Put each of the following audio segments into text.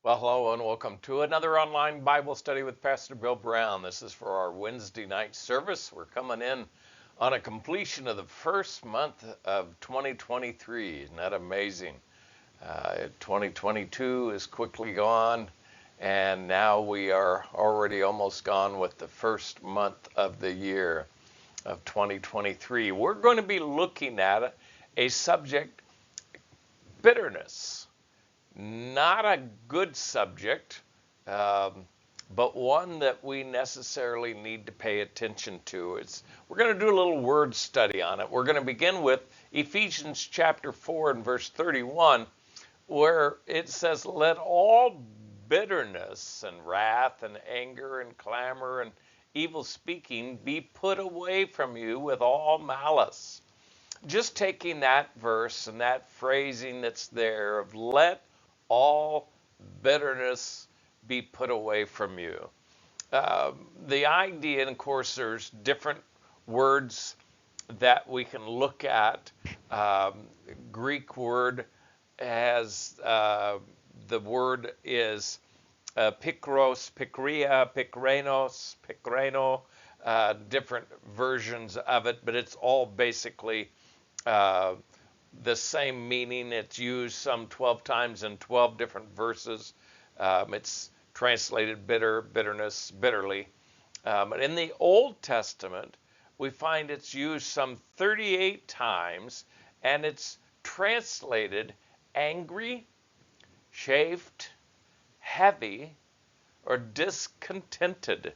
Well, hello and welcome to another online Bible study with Pastor Bill Brown. This is for our Wednesday night service. We're coming in on a completion of the first month of 2023. Isn't that amazing? 2022 is quickly gone, and now we are already almost gone with the first month of the year of 2023. We're going to be looking at a subject, bitterness. Not a good subject, but one that we necessarily need to pay attention to. We're going to do a little word study on it. We're going to begin with Ephesians chapter 4 and verse 31, where it says, "Let all bitterness and wrath and anger and clamor and evil speaking be put away from you with all malice." Just taking that verse and that phrasing that's there of let all bitterness be put away from you. The idea, and of course, there's different words that we can look at. Greek word has the word is pikros, pikria, pikrenos, pikreno, different versions of it, but it's all basically the same meaning. It's used some 12 times in 12 different verses. It's translated bitter, bitterness, bitterly. But in the Old Testament, we find it's used some 38 times, and it's translated angry, chafed, heavy, or discontented.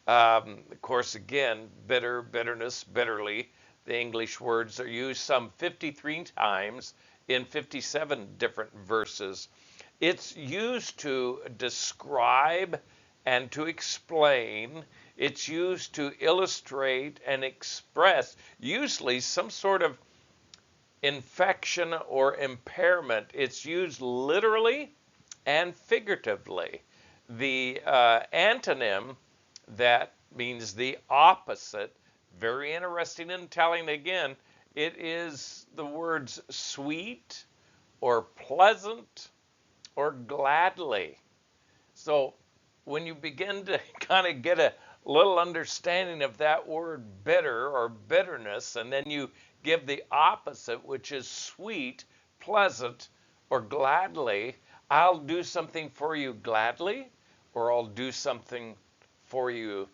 Of course, again, bitter, bitterness, bitterly. The English words are used some 53 times in 57 different verses. It's used to describe and to explain. It's used to illustrate and express, usually some sort of infection or impairment. It's used literally and figuratively. The antonym, that means the opposite. Very interesting in telling again, it is the words sweet or pleasant or gladly. So when you begin to kind of get a little understanding of that word bitter or bitterness, and then you give the opposite, which is sweet, pleasant, or gladly, I'll do something for you gladly, or I'll do something for you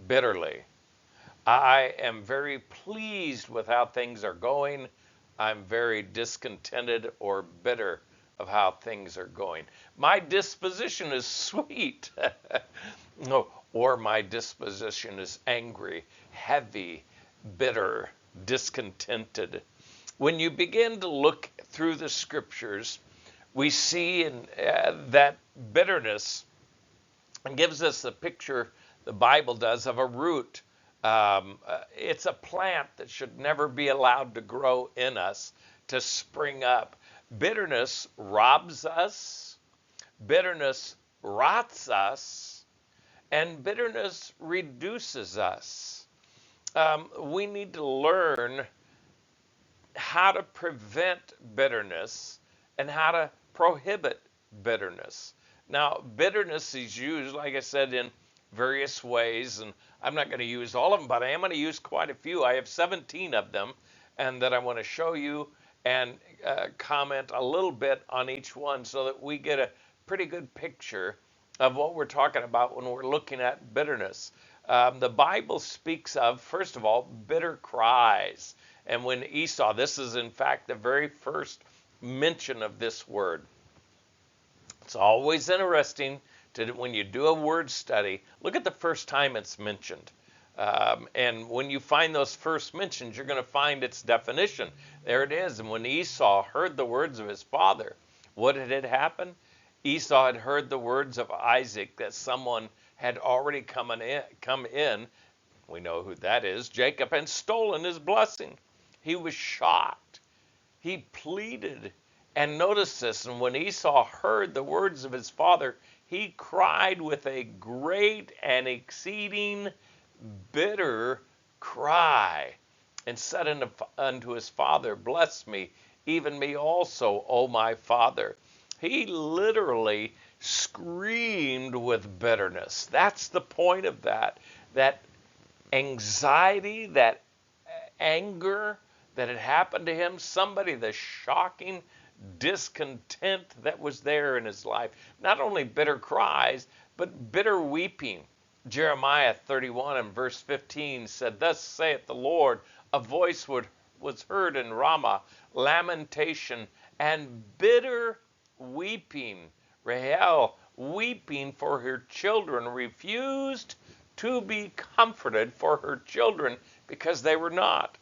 bitterly. I am very pleased with how things are going. I'm very discontented or bitter of how things are going. My disposition is sweet. No, or my disposition is angry, heavy, bitter, discontented. When you begin to look through the scriptures, we see that bitterness gives us a picture, the Bible does, of a root. It's a plant that should never be allowed to grow in us, to spring up. Bitterness robs us, bitterness rots us, and bitterness reduces us. We need to learn how to prevent bitterness and how to prohibit bitterness. Now, bitterness is used, like I said, in various ways, and I'm not going to use all of them, but I am going to use quite a few. I have 17 of them, and that I want to show you and comment a little bit on each one so that we get a pretty good picture of what we're talking about when we're looking at bitterness. The Bible speaks of, first of all, bitter cries. And when Esau, this is in fact the very first mention of this word. It's always interesting when you do a word study, look at the first time it's mentioned. And when you find those first mentions, you're going to find its definition. There it is. And when Esau heard the words of his father, what had happened? Esau had heard the words of Isaac, that someone had already come in. We know who that is, Jacob, and stolen his blessing. He was shocked. He pleaded. And notice this, and when Esau heard the words of his father, he cried with a great and exceeding bitter cry, and said unto his father, Bless me, even me also, O my father. He literally screamed with bitterness. That's the point of that. That anxiety, that anger that had happened to him, somebody, the shocking discontent that was there in his life. Not only bitter cries, but bitter weeping. Jeremiah 31 and verse 15 said, "Thus saith the Lord, a voice was heard in Ramah, lamentation and bitter weeping." Rahel, weeping for her children, refused to be comforted for her children because they were not.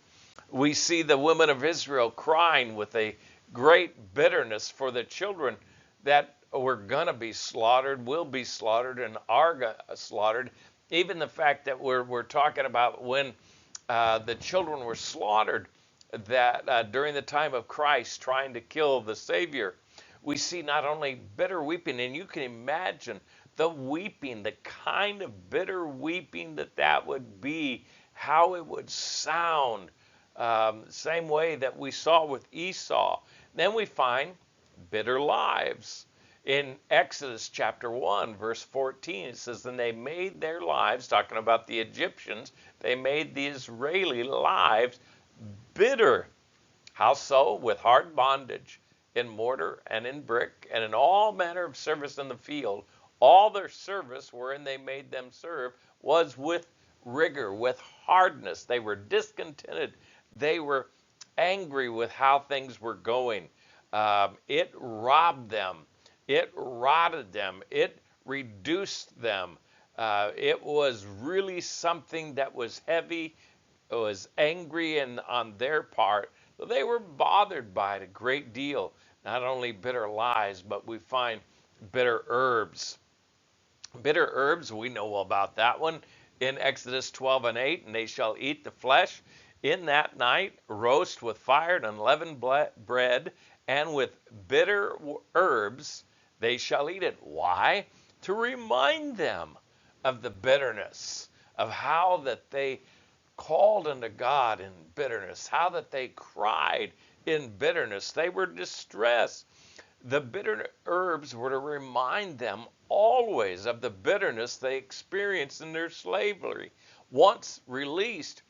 We see the women of Israel crying with a great bitterness for the children that were going to be slaughtered, will be slaughtered, and are slaughtered. Even the fact that we're talking about when the children were slaughtered, that during the time of Christ trying to kill the Savior, we see not only bitter weeping, and you can imagine the weeping, the kind of bitter weeping that would be, how it would sound. Same way that we saw with Esau. Then we find bitter lives. In Exodus chapter 1, verse 14, it says, "And they made their lives," talking about the Egyptians, they made the Israeli lives bitter. How so? With hard bondage, in mortar and in brick, and in all manner of service in the field. All their service wherein they made them serve was with rigor, with hardness. They were discontented. They were angry with how things were going. It robbed them. It rotted them. It reduced them. It was really something that was heavy. It was angry and on their part. So they were bothered by it a great deal. Not only bitter lies, but we find bitter herbs. Bitter herbs, we know about that one in Exodus 12 and 8. "And they shall eat the flesh in that night, roast with fire and unleavened bread, and with bitter herbs they shall eat it." Why? To remind them of the bitterness, of how that they called unto God in bitterness, how that they cried in bitterness. They were distressed. The bitter herbs were to remind them always of the bitterness they experienced in their slavery. Once released,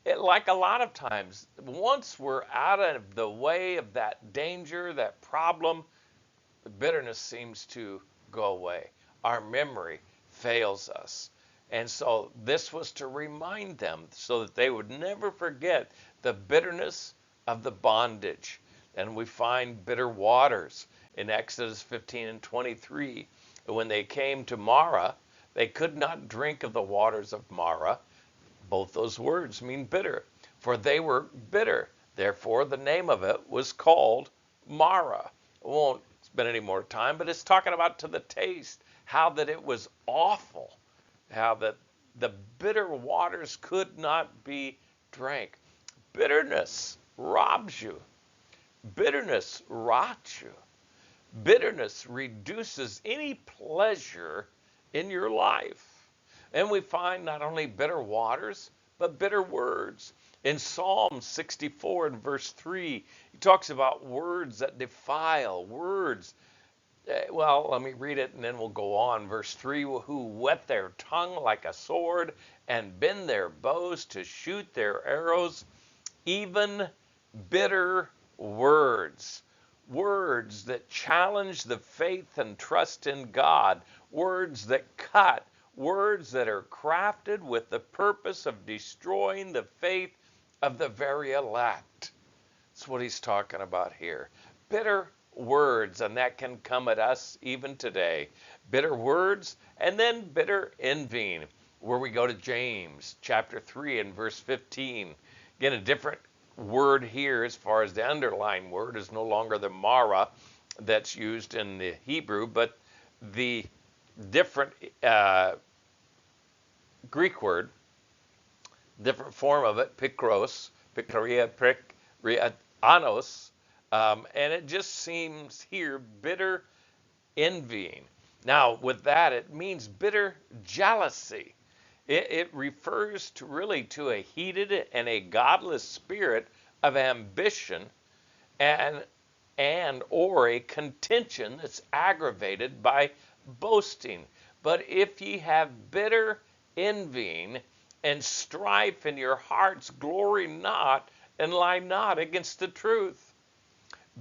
like a lot of times, once we're out of the way of that danger, that problem, the bitterness seems to go away. Our memory fails us. And so this was to remind them so that they would never forget the bitterness of the bondage. And we find bitter waters in Exodus 15 and 23. When they came to Marah, they could not drink of the waters of Marah. Both those words mean bitter, for they were bitter. Therefore, the name of it was called Marah. I won't spend any more time, but it's talking about to the taste, how that it was awful, how that the bitter waters could not be drank. Bitterness robs you. Bitterness rots you. Bitterness reduces any pleasure in your life. And we find not only bitter waters, but bitter words. In Psalm 64 and verse 3, he talks about words that defile, words. Well, let me read it and then we'll go on. Verse 3, "Who whet their tongue like a sword and bend their bows to shoot their arrows, even bitter words." Words that challenge the faith and trust in God. Words that cut. Words that are crafted with the purpose of destroying the faith of the very elect. That's what he's talking about here. Bitter words, and that can come at us even today. Bitter words, and then bitter envying, where we go to James chapter 3 and verse 15. Again, a different word here as far as the underlying word is no longer the Mara that's used in the Hebrew, but the different Greek word, different form of it, pikros, pikaria, anos, and it just seems here bitter envying. Now, with that, it means bitter jealousy. It refers to really to a heated and a godless spirit of ambition and and or a contention that's aggravated by boasting. But if ye have bitter envying and strife in your hearts, glory not and lie not against the truth.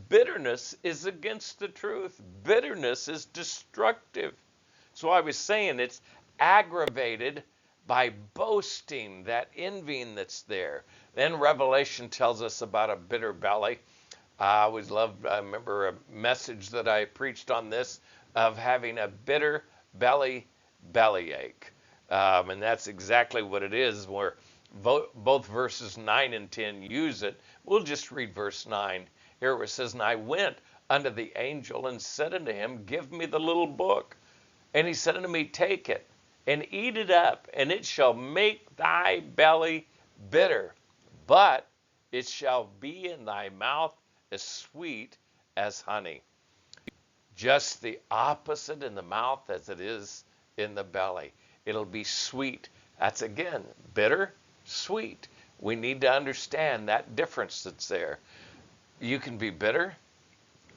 Bitterness is against the truth. Bitterness is destructive. So I was saying it's aggravated by boasting, that envying that's there. Then Revelation tells us about a bitter belly. I remember a message that I preached on this of having a bitter bellyache. And that's exactly what it is, where both verses 9 and 10 use it. We'll just read verse 9 here where it says, And I went unto the angel and said unto him, Give me the little book. And he said unto me, Take it and eat it up, and it shall make thy belly bitter, but it shall be in thy mouth as sweet as honey. Just the opposite in the mouth as it is in the belly. It'll be sweet. That's again, bitter, sweet. We need to understand that difference that's there. You can be bitter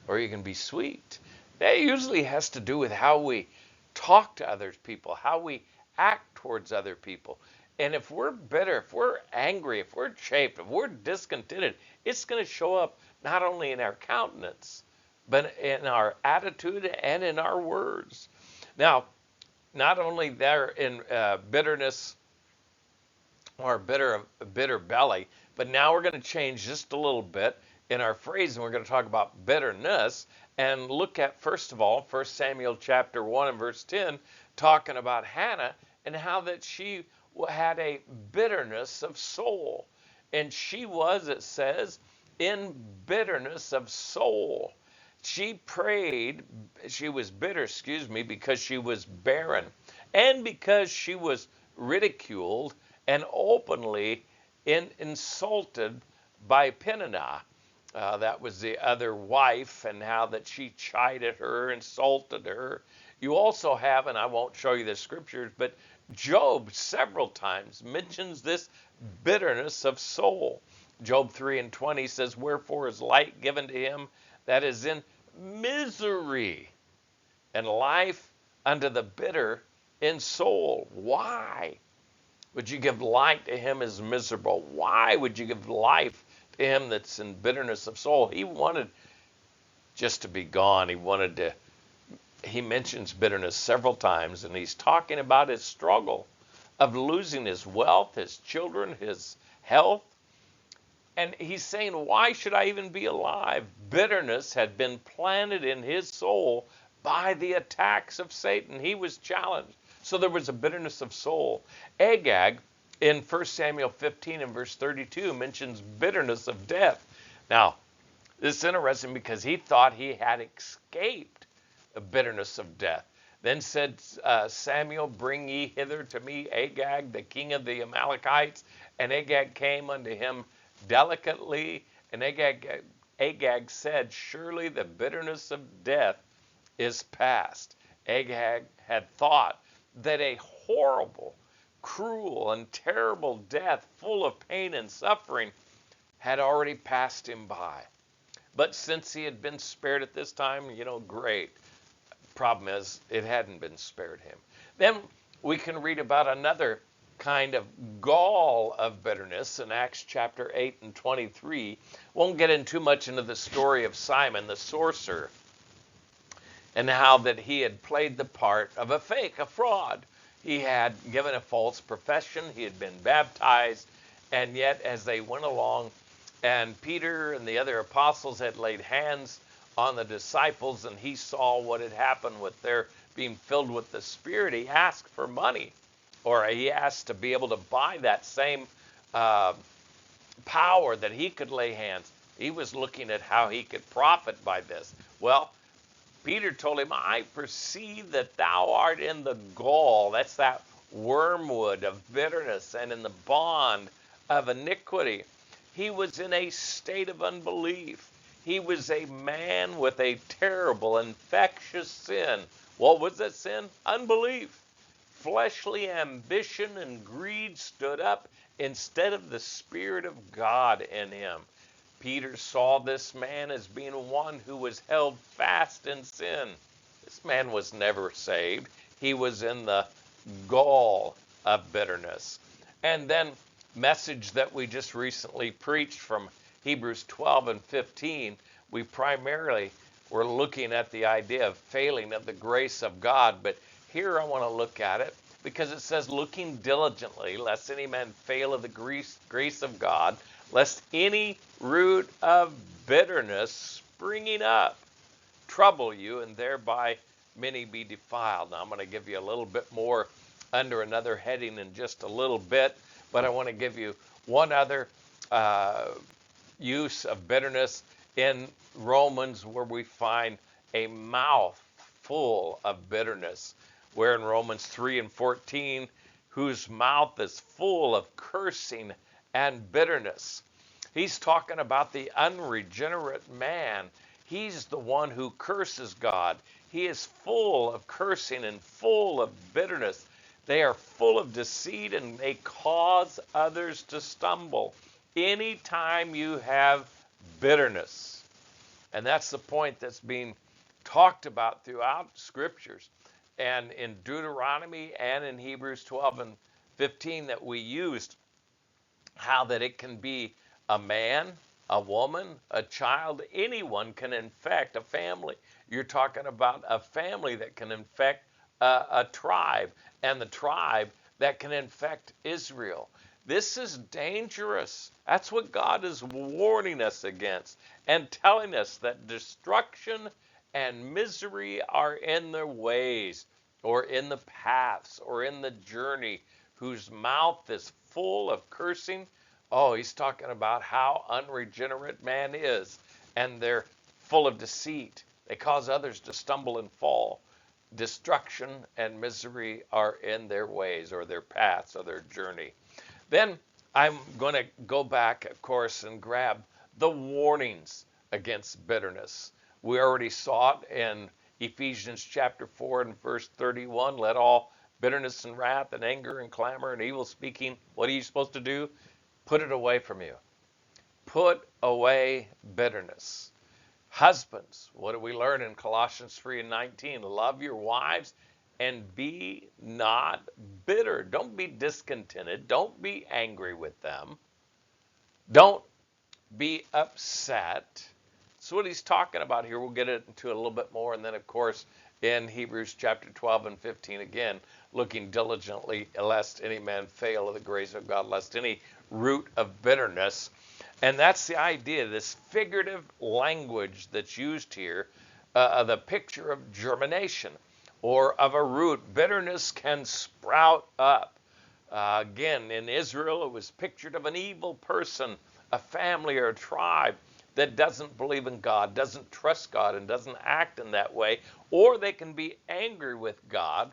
or you can be sweet. That usually has to do with how we talk to other people, how we act towards other people. And if we're bitter, if we're angry, if we're chafed, if we're discontented, it's going to show up not only in our countenance, but in our attitude and in our words. Now, not only there in bitterness or bitter belly, but now we're going to change just a little bit in our phrase, and we're going to talk about bitterness and look at, first of all, 1 Samuel chapter 1 and verse 10, talking about Hannah and how that she had a bitterness of soul. And she was, it says, in bitterness of soul. She prayed, she was bitter, because she was barren and because she was ridiculed and openly insulted by Peninnah. That was the other wife, and how that she chided her, insulted her. You also have, and I won't show you the scriptures, but Job several times mentions this bitterness of soul. Job 3 and 20 says, Wherefore is light given to him that is in misery, and life unto the bitter in soul. Why would you give light to him as miserable? Why would you give life to him that's in bitterness of soul? He wanted just to be gone. He mentions bitterness several times, and he's talking about his struggle of losing his wealth, his children, his health. And he's saying, why should I even be alive? Bitterness had been planted in his soul by the attacks of Satan. He was challenged. So there was a bitterness of soul. Agag, in 1 Samuel 15 and verse 32, mentions bitterness of death. Now, this is interesting because he thought he had escaped the bitterness of death. Then said Samuel, Bring ye hither to me Agag, the king of the Amalekites. And Agag came unto him delicately, and Agag said, Surely the bitterness of death is past. Agag had thought that a horrible, cruel, and terrible death, full of pain and suffering, had already passed him by. But since he had been spared at this time, great. Problem is, it hadn't been spared him. Then we can read about another kind of gall of bitterness in Acts chapter 8 and 23. Won't get in too much into the story of Simon the sorcerer and how that he had played the part of a fraud. He had given a false profession. He had been baptized. And yet, as they went along, and Peter and the other apostles had laid hands on the disciples, and he saw what had happened with their being filled with the Spirit, he asked for money, or he asked to be able to buy that same power that he could lay hands. He was looking at how he could profit by this. Well, Peter told him, I perceive that thou art in the gall. That's that wormwood of bitterness and in the bond of iniquity. He was in a state of unbelief. He was a man with a terrible, infectious sin. What was that sin? Unbelief. Fleshly ambition and greed stood up instead of the Spirit of God in him. Peter saw this man as being one who was held fast in sin. This man was never saved. He was in the gall of bitterness. And then message that we just recently preached from Hebrews 12 and 15, we primarily were looking at the idea of failing of the grace of God. But here I want to look at it because it says, looking diligently, lest any man fail of the grace of God, lest any root of bitterness springing up trouble you, and thereby many be defiled. Now I'm going to give you a little bit more under another heading in just a little bit, but I want to give you one other use of bitterness in Romans, where we find a mouth full of bitterness, where in Romans 3 and 14, whose mouth is full of cursing and bitterness. He's talking about the unregenerate man. He's the one who curses God. He is full of cursing and full of bitterness. They are full of deceit and they cause others to stumble. Anytime you have bitterness, and that's the point that's being talked about throughout scriptures and in Deuteronomy and in Hebrews 12 and 15 that we used, how that it can be a man, a woman, a child, anyone can infect a family. You're talking about a family that can infect a tribe, and the tribe that can infect Israel. This is dangerous. That's what God is warning us against and telling us that destruction and misery are in their ways, or in the paths, or in the journey, whose mouth is full of cursing. Oh, he's talking about how unregenerate man is, and they're full of deceit. They cause others to stumble and fall. Destruction and misery are in their ways, or their paths, or their journey. Then I'm going to go back, of course, and grab the warnings against bitterness. We already saw it in Ephesians chapter 4 and verse 31. Let all bitterness and wrath and anger and clamor and evil speaking, what are you supposed to do? Put it away from you. Put away bitterness. Husbands, what do we learn in Colossians 3 and 19? Love your wives and be not bitter. Don't be discontented. Don't be angry with them. Don't be upset. So what he's talking about here, we'll get into a little bit more. And then, of course, in Hebrews chapter 12 and 15, again, looking diligently, lest any man fail of the grace of God, lest any root of bitterness. And that's the idea, this figurative language that's used here, the picture of germination or of a root. Bitterness can sprout up. Again, in Israel, it was pictured of an evil person, a family or a tribe that doesn't believe in God, doesn't trust God, and doesn't act in that way. Or they can be angry with God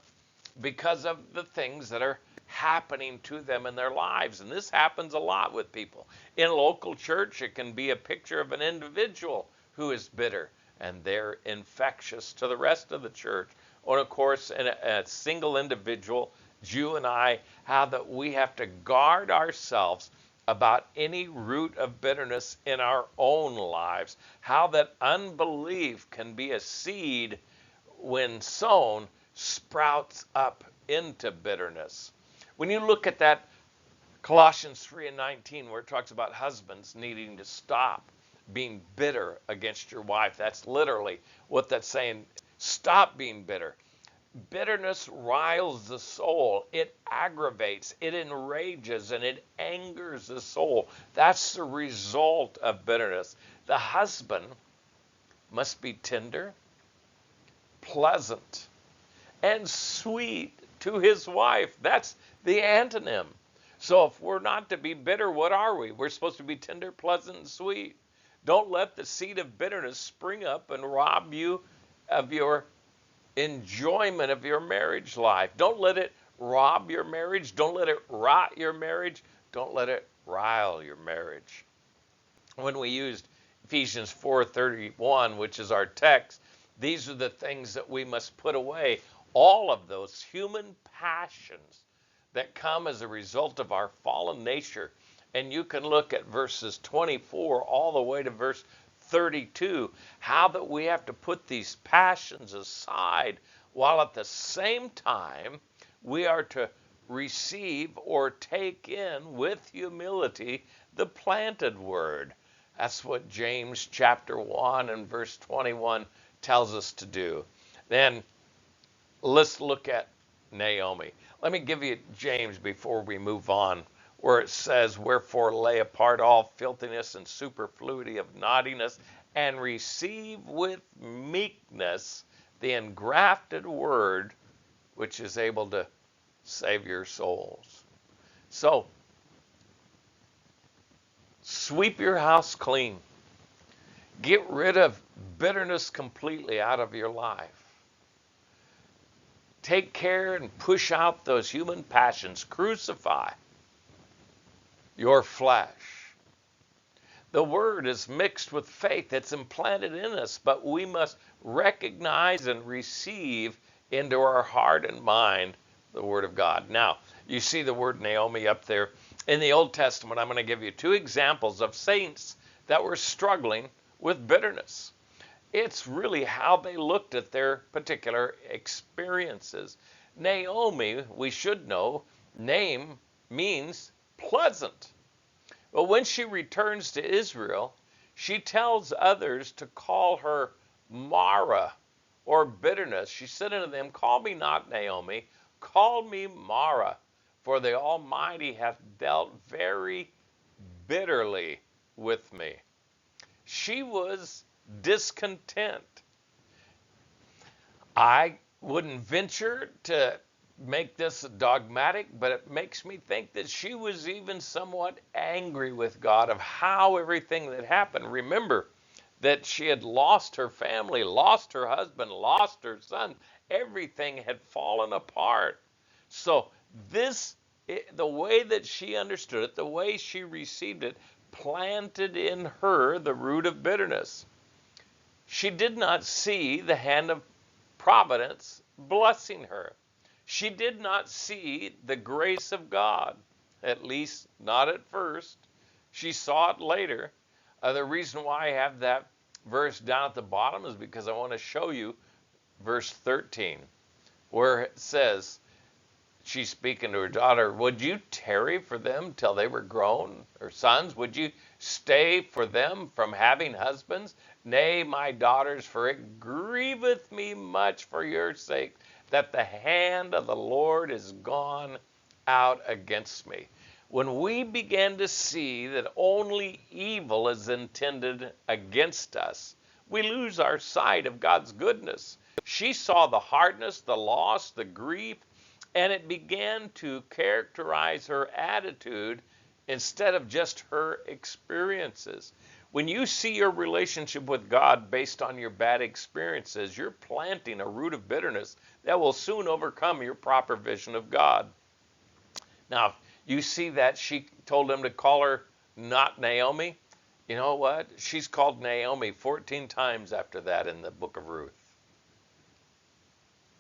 because of the things that are happening to them in their lives. And this happens a lot with people. In local church, it can be a picture of an individual who is bitter, and they're infectious to the rest of the church. Or, of course, in a single individual, you and I, how that we have to guard ourselves about any root of bitterness in our own lives. How that unbelief can be a seed, when sown, sprouts up into bitterness. When you look at that Colossians 3 and 19, where it talks about husbands needing to stop being bitter against your wife, that's literally what that's saying. Stop being bitter. Bitterness riles the soul. It aggravates, it enrages, and it angers the soul. That's the result of bitterness. The husband must be tender, pleasant, and sweet to his wife. That's the antonym. So if we're not to be bitter, what are we? We're supposed to be tender, pleasant, and sweet. Don't let the seed of bitterness spring up and rob you of your enjoyment of your marriage life. Don't let it rob your marriage. Don't let it rot your marriage. Don't let it rile your marriage. When we used Ephesians 4:31, which is our text, these are the things that we must put away. All of those human passions that come as a result of our fallen nature. And you can look at verses 24 all the way to verse 32, how that we have to put these passions aside while at the same time we are to receive or take in with humility the planted word. That's what James chapter 1 and verse 21 tells us to do. Then let's look at Naomi. Let me give you James before we move on, where it says, "Wherefore lay apart all filthiness and superfluity of naughtiness, and receive with meekness the engrafted word, which is able to save your souls." So, sweep your house clean. Get rid of bitterness completely out of your life. Take care and push out those human passions. Crucify your flesh. The word is mixed with faith. It's implanted in us, but we must recognize and receive into our heart and mind the word of God. Now, you see the word Naomi up there. In the Old Testament, I'm going to give you two examples of saints that were struggling with bitterness. It's really how they looked at their particular experiences. Naomi, we should know, name means pleasant. But when she returns to Israel, she tells others to call her Mara, or bitterness. She said unto them, "Call me not Naomi, call me Mara, for the Almighty hath dealt very bitterly with me." She was discontent. I wouldn't venture to make this dogmatic, but it makes me think that she was even somewhat angry with God of how everything that happened. Remember that she had lost her family, lost her husband, lost her son. Everything had fallen apart. So the way that she understood it, the way she received it, planted in her the root of bitterness. She did not see the hand of providence blessing her. She did not see the grace of God, at least not at first. She saw it later. The reason why I have that verse down at the bottom is because I want to show you verse 13, where it says, she's speaking to her daughter, "Would you tarry for them till they were grown, or sons? Would you stay for them from having husbands? Nay, my daughters, for it grieveth me much for your sake, that the hand of the Lord is gone out against me." When we begin to see that only evil is intended against us, we lose our sight of God's goodness. She saw the hardness, the loss, the grief, and it began to characterize her attitude instead of just her experiences. When you see your relationship with God based on your bad experiences, you're planting a root of bitterness that will soon overcome your proper vision of God. Now, you see that she told him to call her not Naomi. You know what? She's called Naomi 14 times after that in the book of Ruth.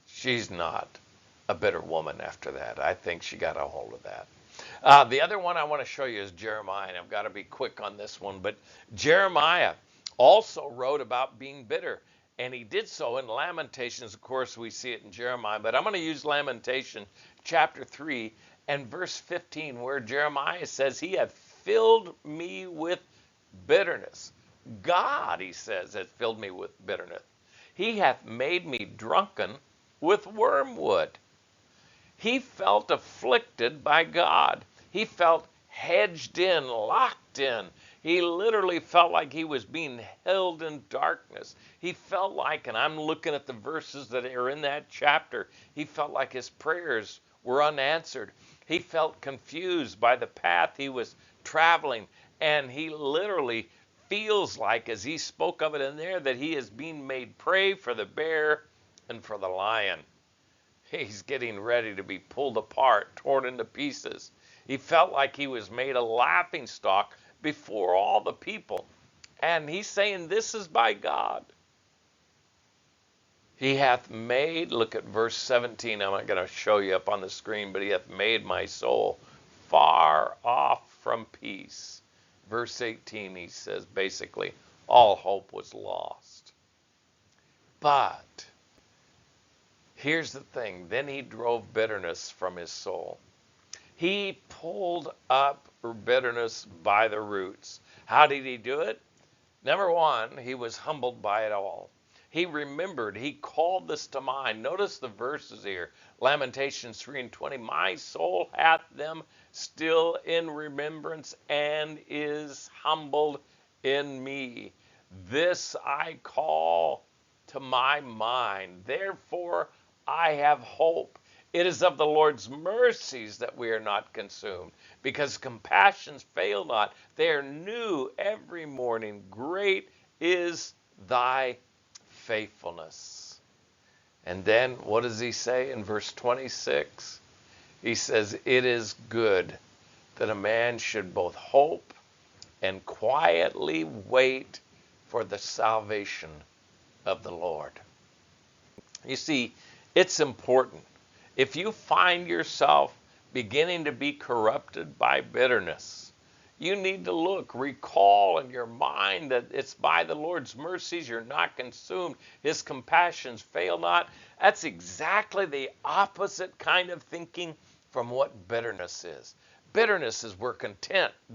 She's not a bitter woman after that. I think she got a hold of that. The other one I want to show you is Jeremiah, and I've got to be quick on this one, but Jeremiah also wrote about being bitter, and he did so in Lamentations. Of course, we see it in Jeremiah, but I'm going to use Lamentation chapter 3 and verse 15, where Jeremiah says, "He hath filled me with bitterness." God, he says, has filled me with bitterness. "He hath made me drunken with wormwood." He felt afflicted by God. He felt hedged in, locked in. He literally felt like he was being held in darkness. He felt like, and I'm looking at the verses that are in that chapter, he felt like his prayers were unanswered. He felt confused by the path he was traveling. And he literally feels like, as he spoke of it in there, that he is being made prey for the bear and for the lion. He's getting ready to be pulled apart, torn into pieces. He felt like he was made a laughing stock before all the people. And he's saying, this is by God. He hath made, look at verse 17, I'm not going to show you up on the screen, but he hath made my soul far off from peace. Verse 18, he says basically, all hope was lost. But here's the thing, then he drove bitterness from his soul. He pulled up bitterness by the roots. How did he do it? Number one, he was humbled by it all. He remembered, he called this to mind. Notice the verses here. Lamentations 3:20. My soul hath them still in remembrance and is humbled in me. This I call to my mind. Therefore I have hope. It is of the Lord's mercies that we are not consumed, because compassions fail not. They are new every morning. Great is thy faithfulness. And then what does he say in verse 26? He says, it is good that a man should both hope and quietly wait for the salvation of the Lord. You see, it's important. If you find yourself beginning to be corrupted by bitterness, you need to look, recall in your mind that it's by the Lord's mercies you're not consumed. His compassions fail not. That's exactly the opposite kind of thinking from what bitterness is. Bitterness is we're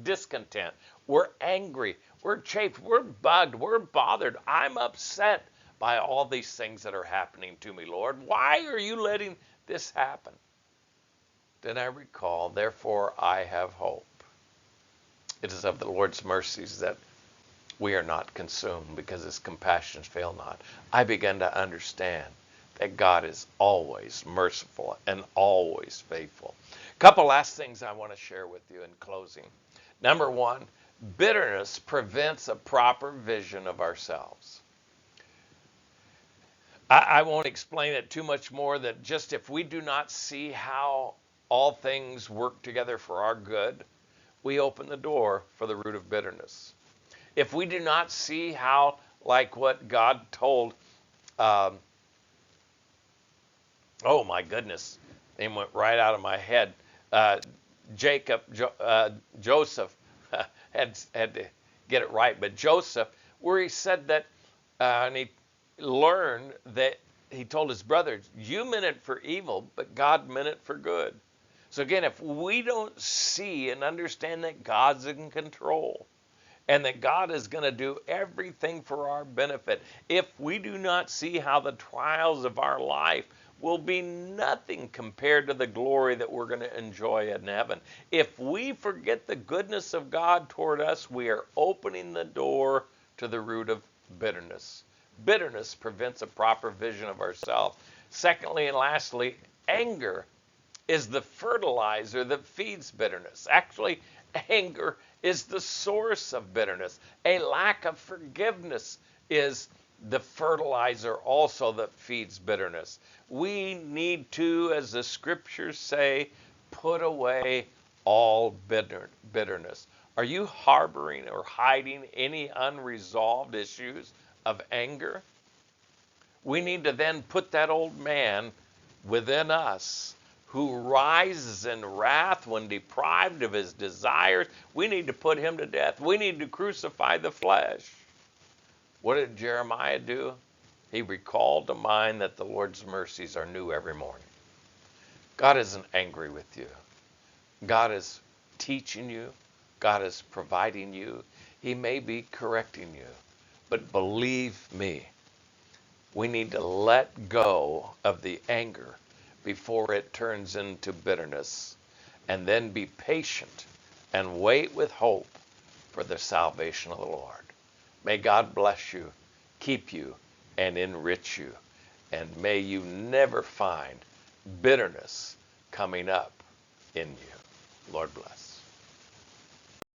discontent, we're angry, we're chafed, we're bugged, we're bothered. I'm upset by all these things that are happening to me, Lord. Why are you letting this happen? Then I recall, therefore I have hope. It is of the Lord's mercies that we are not consumed, because his compassions fail not. I began to understand that God is always merciful and always faithful. A couple last things I want to share with you in closing. Number one, bitterness prevents a proper vision of ourselves. I won't explain it too much more, that just if we do not see how all things work together for our good, we open the door for the root of bitterness. If we do not see how, like what God told, oh my goodness, name went right out of my head. Joseph had to get it right, but Joseph, where he said that, and he learned that he told his brothers, you meant it for evil, but God meant it for good. So again, if we don't see and understand that God's in control and that God is going to do everything for our benefit, if we do not see how the trials of our life will be nothing compared to the glory that we're going to enjoy in heaven, if we forget the goodness of God toward us, we are opening the door to the root of bitterness. Bitterness prevents a proper vision of ourselves. Secondly and lastly, anger is the fertilizer that feeds bitterness. Actually, anger is the source of bitterness. A lack of forgiveness is the fertilizer also that feeds bitterness. We need to, as the scriptures say, put away all bitterness. Are you harboring or hiding any unresolved issues of anger? We need to then put that old man within us who rises in wrath when deprived of his desires. We need to put him to death. We need to crucify the flesh. What did Jeremiah do? He recalled to mind that the Lord's mercies are new every morning. God isn't angry with you. God is teaching you. God is providing you. He may be correcting you. But believe me, we need to let go of the anger before it turns into bitterness, and then be patient and wait with hope for the salvation of the Lord. May God bless you, keep you, and enrich you, and may you never find bitterness coming up in you. Lord bless.